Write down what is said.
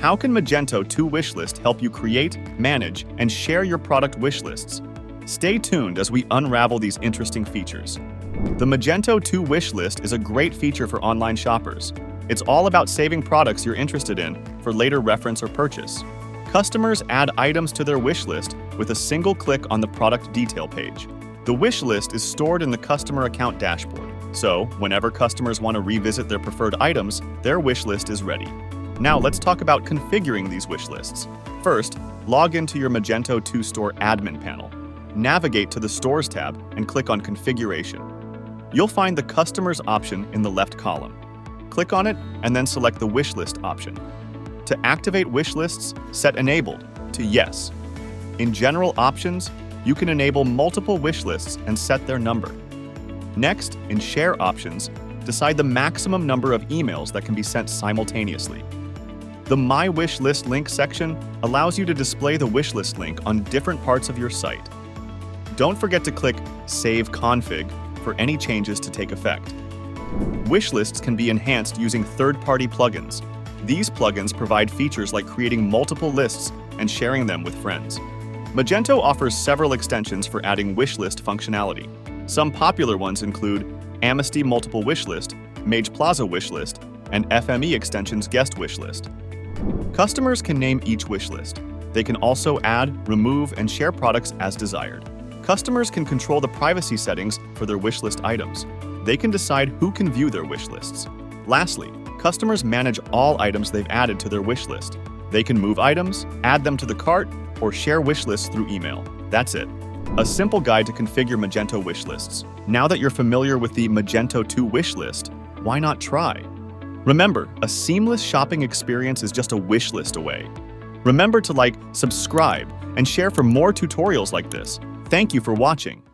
How can Magento 2 Wishlist help you create, manage, and share your product wishlists? Stay tuned as we unravel these interesting features. The Magento 2 Wishlist is a great feature for online shoppers. It's all about saving products you're interested in for later reference or purchase. Customers add items to their wishlist with a single click on the product detail page. The wishlist is stored in the customer account dashboard, so whenever customers want to revisit their preferred items, their wishlist is ready. Now let's talk about configuring these wishlists. First, log into your Magento 2 Store admin panel. Navigate to the Stores tab and click on Configuration. You'll find the Customers option in the left column. Click on it and then select the Wishlist option. To activate wishlists, set Enabled to Yes. In General Options, you can enable multiple wishlists and set their number. Next, in Share Options, decide the maximum number of emails that can be sent simultaneously. The My Wishlist link section allows you to display the wishlist link on different parts of your site. Don't forget to click Save Config for any changes to take effect. Wishlists can be enhanced using third-party plugins. These plugins provide features like creating multiple lists and sharing them with friends. Magento offers several extensions for adding wishlist functionality. Some popular ones include Amnesty Multiple Wishlist, Mage Plaza Wishlist, and FME Extensions Guest Wishlist. Customers can name each wishlist. They can also add, remove, and share products as desired. Customers can control the privacy settings for their wishlist items. They can decide who can view their wishlists. Lastly, customers manage all items they've added to their wishlist. They can move items, add them to the cart, or share wishlists through email. That's it. A simple guide to configure Magento wishlists. Now that you're familiar with the Magento 2 wishlist, why not try? Remember, a seamless shopping experience is just a wishlist away. Remember to like, subscribe, and share for more tutorials like this. Thank you for watching.